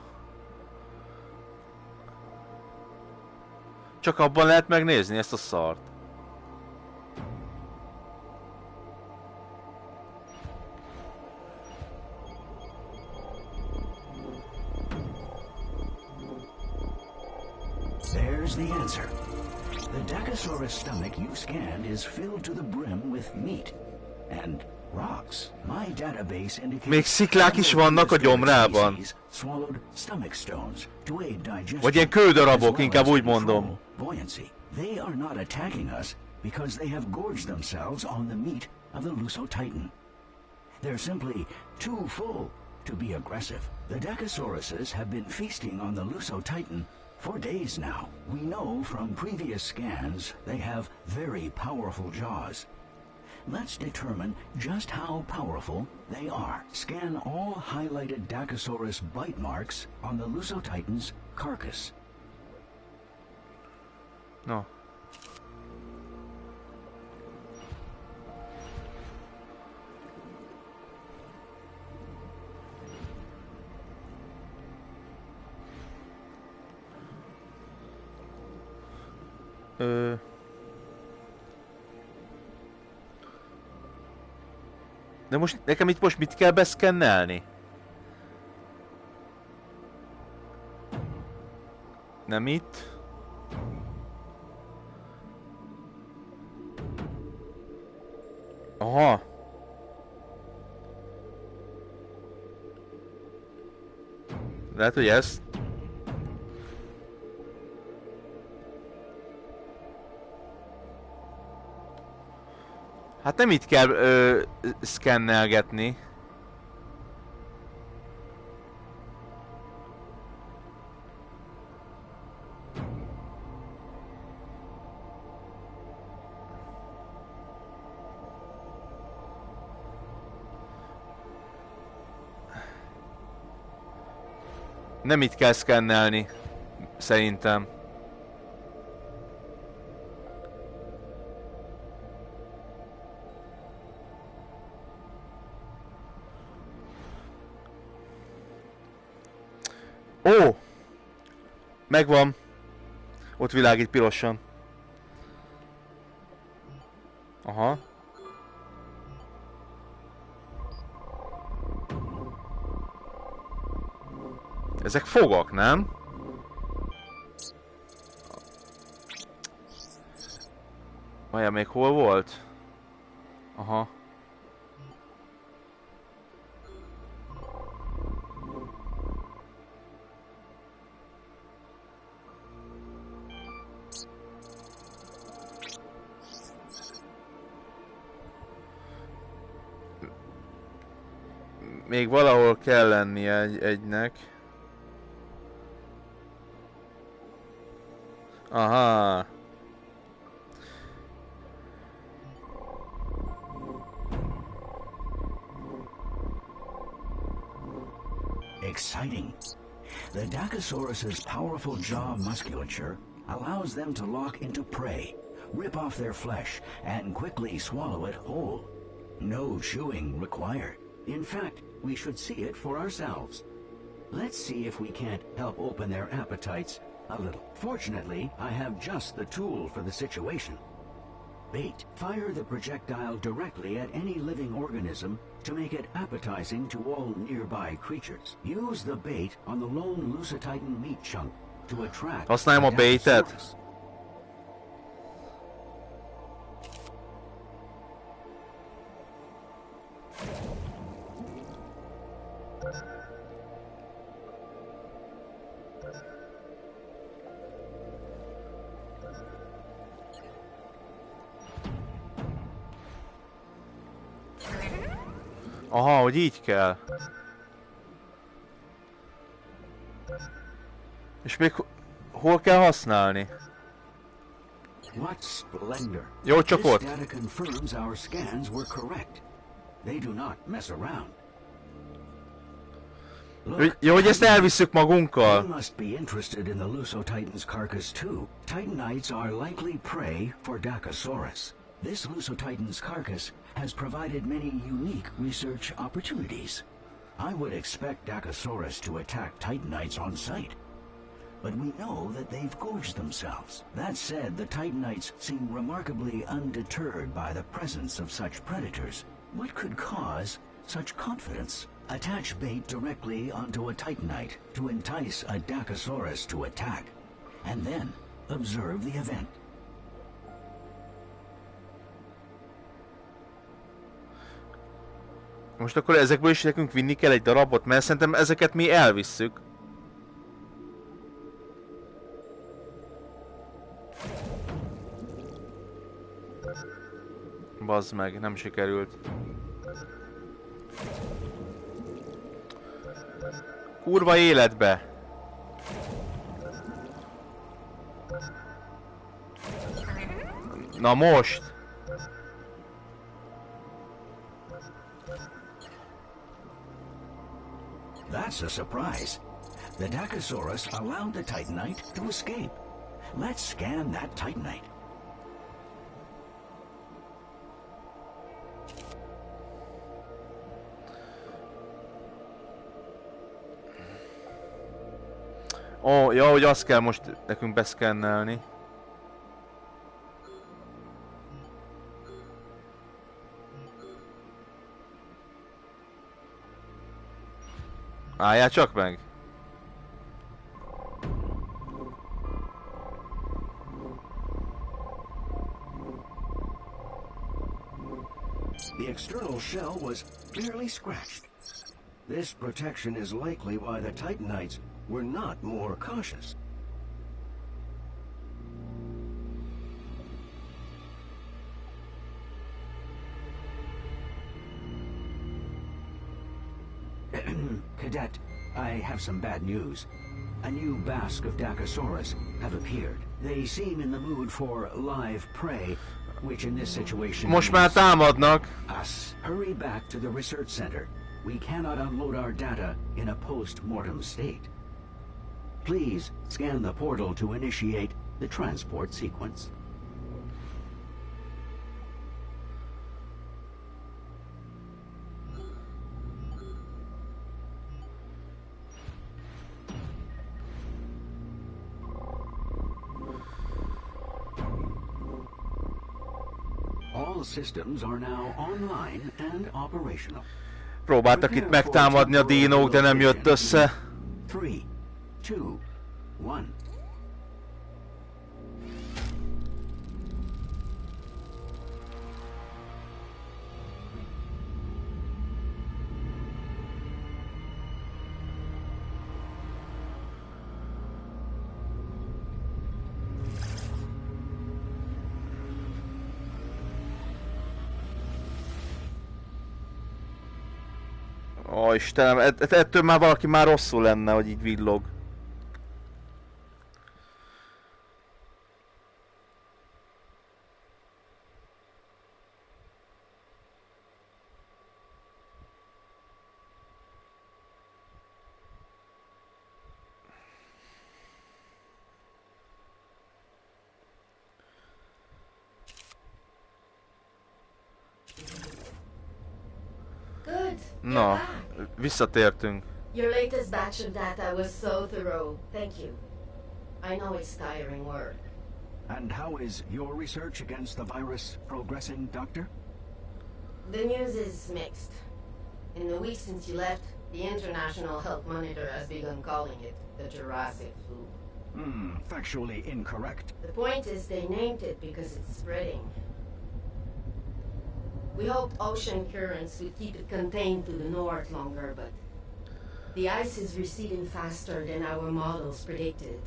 Csak abban lehet megnézni ezt a szart. There's the answer. The Dakosaurus stomach you scanned is filled to the brim with meat and rocks. My database indicates Még sziklák is vannak a gyomrában. swallowed stomach stones to aid digestion. Vagy ilyen kődarabok, inkább úgy mondom. Buoyancy. They are not attacking us because they have gorged themselves on the meat of the Lusotitan. They're simply too full to be aggressive. The Dakosauruses have been feasting on the Lusotitan for days now. We know from previous scans they have very powerful jaws. Let's determine just how powerful they are. Scan all highlighted Dakosaurus bite marks on the Lusotitan's carcass. No. De most nekem itt most mit kell beszkennelni? Nem itt. Aha. Lehet, hogy ezt. Hát nem itt kell szkennelgetni. Nem itt kell szkennelni, szerintem. Ó! Megvan. Ott világít pirosan. Aha. Ezek fogak, nem? Vajon még hol volt? Aha. Még valahol kell lennie egynek. Aha. Exciting. The Dacosaurus's powerful jaw musculature allows them to lock into prey, rip off their flesh, and quickly swallow it whole. No chewing required. In fact, we should see it for ourselves. Let's see if we can't help open their appetites a little. Fortunately, I have just the tool for the situation. Bait. Fire the projectile directly at any living organism to make it appetizing to all nearby creatures. Use the bait on the lone Lusatitan meat chunk to attract Használjam a the baitet. Dacosaurus. Aha, hogy így kell. És még hol kell használni? What splendor. Jó, csak This ott. data confirms our scans were correct. They do not mess around. Jó, hogy ezt elvisszük magunkkal. You must be interested in the Lusotitan's carcass too. Titanites are likely prey for Dacosaurus. This Lusotitan's carcass has provided many unique research opportunities. I would expect Dacosaurus to attack Titanites on sight. But we know that they've gorged themselves. That said, the Titanites seem remarkably undeterred by the presence of such predators. What could cause such confidence? Attach bait directly onto a Titanite to entice a Dacosaurus to attack, and then observe the event. Most akkor ezekből is nekünk vinni kell egy darabot, mert szerintem ezeket mi elvisszük. Bazd meg, nem sikerült. Kurva életbe! Na most! That's a surprise. The Dacosaurus allowed the Titanite to escape. Let's scan that Titanite. Ó, ja, hogy azt kell most nekünk beszkennelni. Álljál csak meg! The external shell was barely scratched. This protection is likely why the Titanites were not more cautious. Cadet, I have some bad news. A new basque of Dacosaurus have appeared. They seem in the mood for live prey, which in this situation Most már means támadnak. us. Hurry back to the research center. We cannot unload our data in a post-mortem state. Please scan the portal to initiate the transport sequence. All systems are now online and operational. Próbáltak itt megtámadni a dinók, de nem jött össze. 3, 2, 1. Ó, Istenem, ettől már valaki már rosszul lenne, hogy így villog. Good. You're Na, back. visszatértünk. Your latest batch of data was so thorough. Thank you. I know it's tiring work. And how is your research against the virus progressing, Doctor? The news is mixed. In the week since you left, the International Health Monitor has begun calling it the Jurassic flu. Factually incorrect. The point is they named it because it's spreading. We hoped ocean currents would keep it contained to the north longer, but the ice is receding faster than our models predicted.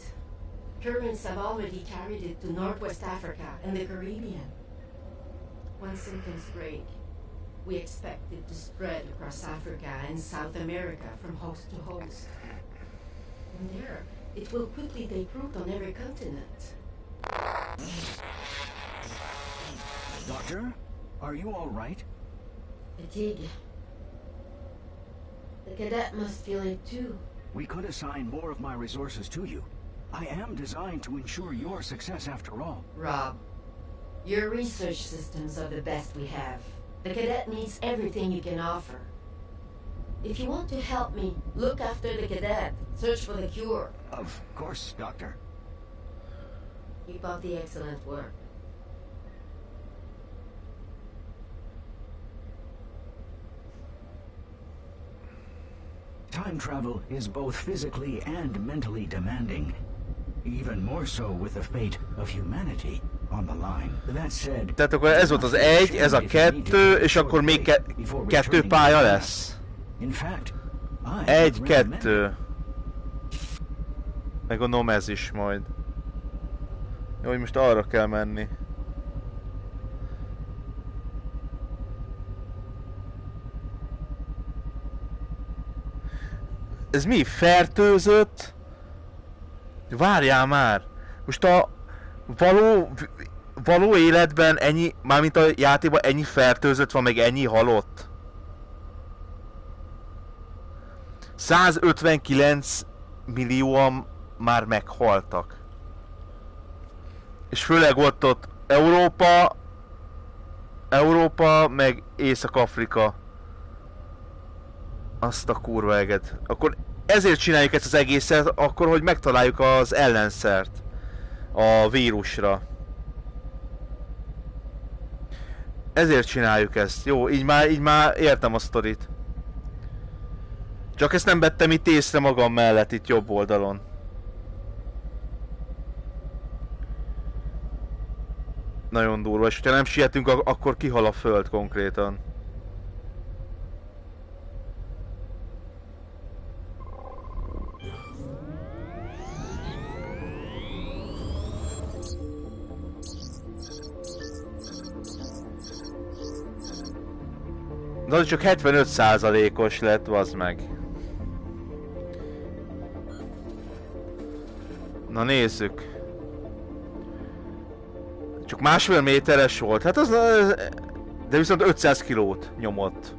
Currents have already carried it to Northwest Africa and the Caribbean. Once symptoms break, we expect it to spread across Africa and South America from host to host. From there, it will quickly take root on every continent. Doctor, are you all right? Fatigue. The cadet must feel it too. We could assign more of my resources to you. I am designed to ensure your success after all. Rob, your research systems are the best we have. The cadet needs everything you can offer. If you want to help me, look after the cadet. Search for the cure. Of course, Doctor. Keep up the excellent work. Time travel is both physically and mentally demanding. Even more so with the fate of humanity on the line. That said, Tehát akkor ez volt az egy, ez a kettő, és akkor még kettő pálya lesz. In fact, Egy, kettő. Meg gondolom ez is majd. Jó, hogy most arra kell menni. Ez mi? Fertőzött? Várjál már! Most a való életben ennyi, mármint a játékban ennyi fertőzött van, meg ennyi halott? 159 millióan már meghaltak. És főleg ott Európa, meg Észak-Afrika. Azt a kurva eget. Akkor ezért csináljuk ezt az egészet, akkor hogy megtaláljuk az ellenszert a vírusra. Ezért csináljuk ezt. Jó, így már értem a sztorit. Csak ezt nem vettem itt észre magam mellett, itt jobb oldalon. Nagyon durva, és ha nem sietünk, akkor kihal a föld konkrétan. De az csak 75%-os lett, vazd meg. Na nézzük. Csak másfél méteres volt, hát az... De viszont 500 kilót nyomott.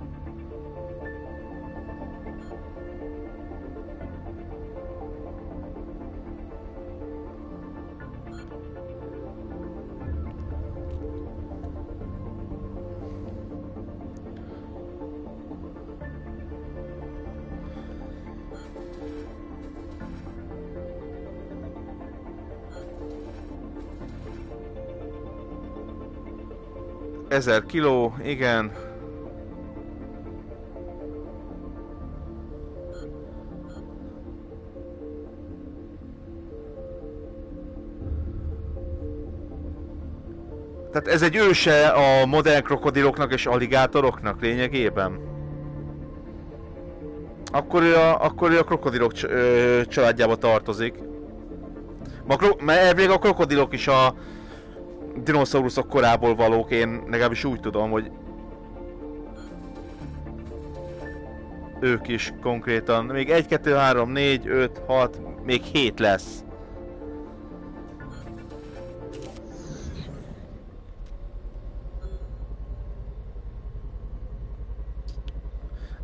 Ezer kiló, igen. Tehát ez egy őse a modern krokodiloknak és alligátoroknak lényegében. Akkor ő a krokodilok családjába tartozik. Mert elvileg a krokodilok is a dinoszauruszok korából valók, én legalábbis úgy tudom, hogy ők is konkrétan. Még 1, 2, 3, 4, 5, 6, még 7 lesz.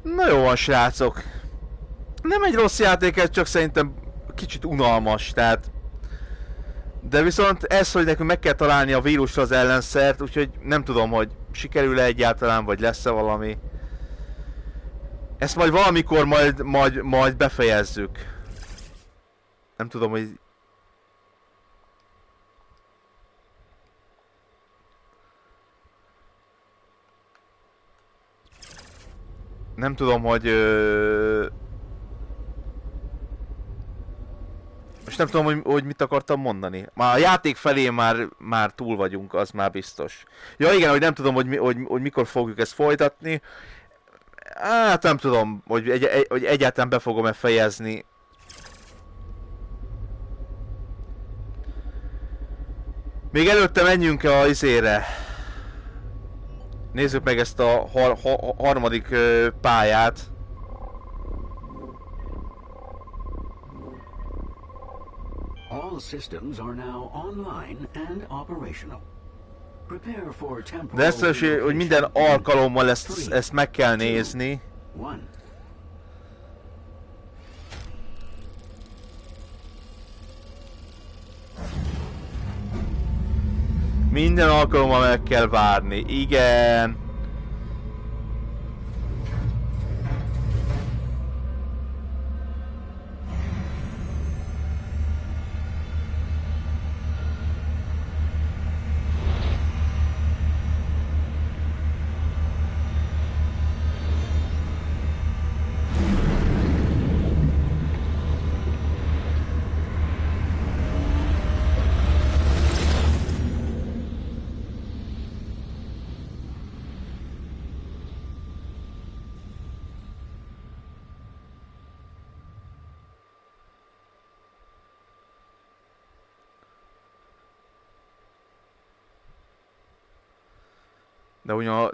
Na jó van, srácok. Nem egy rossz játék, ez csak szerintem kicsit unalmas, tehát... De viszont ez, hogy nekünk meg kell találni a vírusra az ellenszert, úgyhogy nem tudom, hogy sikerül-e egyáltalán, vagy lesz-e valami. Ezt majd valamikor majd befejezzük. Nem tudom, hogy... Nem tudom, hogy... Most nem tudom, hogy mit akartam mondani. Már a játék felé már túl vagyunk, az már biztos. Ja igen, hogy nem tudom, hogy mikor fogjuk ezt folytatni. Hát nem tudom, hogy egyáltalán be fogom-e fejezni. Még előtte menjünk a izére. Nézzük meg ezt a harmadik pályát. All systems are now online and operational. Prepare for temporal. De ezt hogy minden alkalommal ezt meg kell nézni. Minden alkalommal meg kell várni, igen.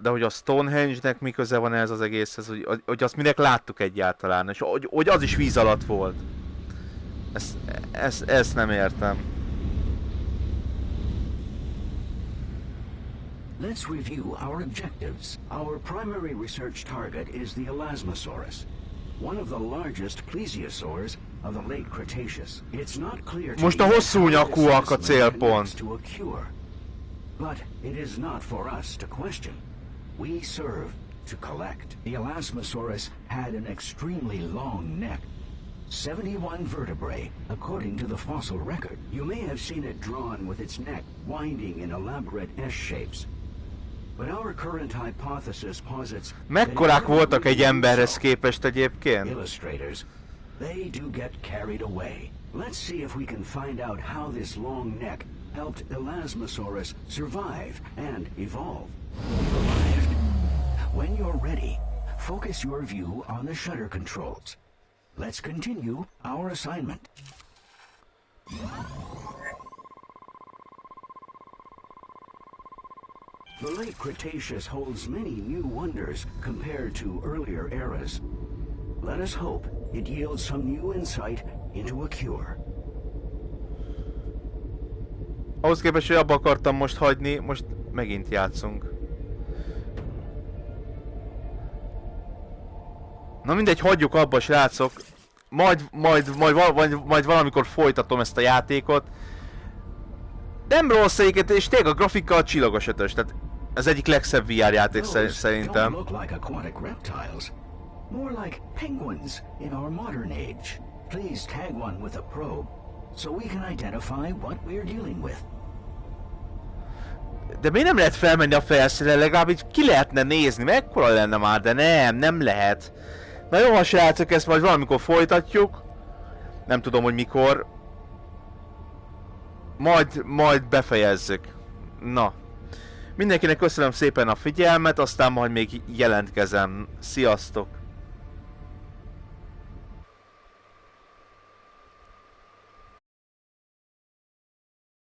De hogy a Stonehenge-nek mi köze van ez az egészhez, hogy azt minek láttuk egyáltalán, és hogy az is víz alatt volt. Ezt nem értem. Let's review our objectives. Our primary research target is the Elasmosaurus, one of the largest plesiosaurs of the late Cretaceous. It's not clear to Most a hosszú nyakúak a célpont. But it is not for us to question. We serve to collect. The Elasmosaurus had an extremely long neck. 71 vertebrae, according to the fossil record. You may have seen it drawn with its neck winding in elaborate S-shapes. But our current hypothesis posits... Mekkorák voltak egy emberhez képest egyébként? Illustrators, they do get carried away. Let's see if we can find out how this long neck helped Elasmosaurus survive and evolve. When you're ready, focus your view on the shutter controls. Let's continue our assignment. The late Cretaceous holds many new wonders compared to earlier eras. Let us hope it yields some new insight into a cure. Ahhoz képest, hogy abba akartam most hagyni, most megint játszunk. Na mindegy, hagyjuk abba, srácok. Majd valamikor folytatom ezt a játékot. Nem rossz egyébként, és tényleg a grafika a csillagos ötös, tehát ez egyik legszebb VR játék szerintem. More like penguins in our modern age. Please tag one with a probe, so we can identify what we're dealing with. De miért nem lehet felmenni a felszínre? Legalább így ki lehetne nézni, mekkora lenne már, de nem lehet. Na jó, srácok, ezt majd valamikor folytatjuk. Nem tudom, hogy mikor. Majd befejezzük. Na. Mindenkinek köszönöm szépen a figyelmet, aztán majd még jelentkezem. Sziasztok!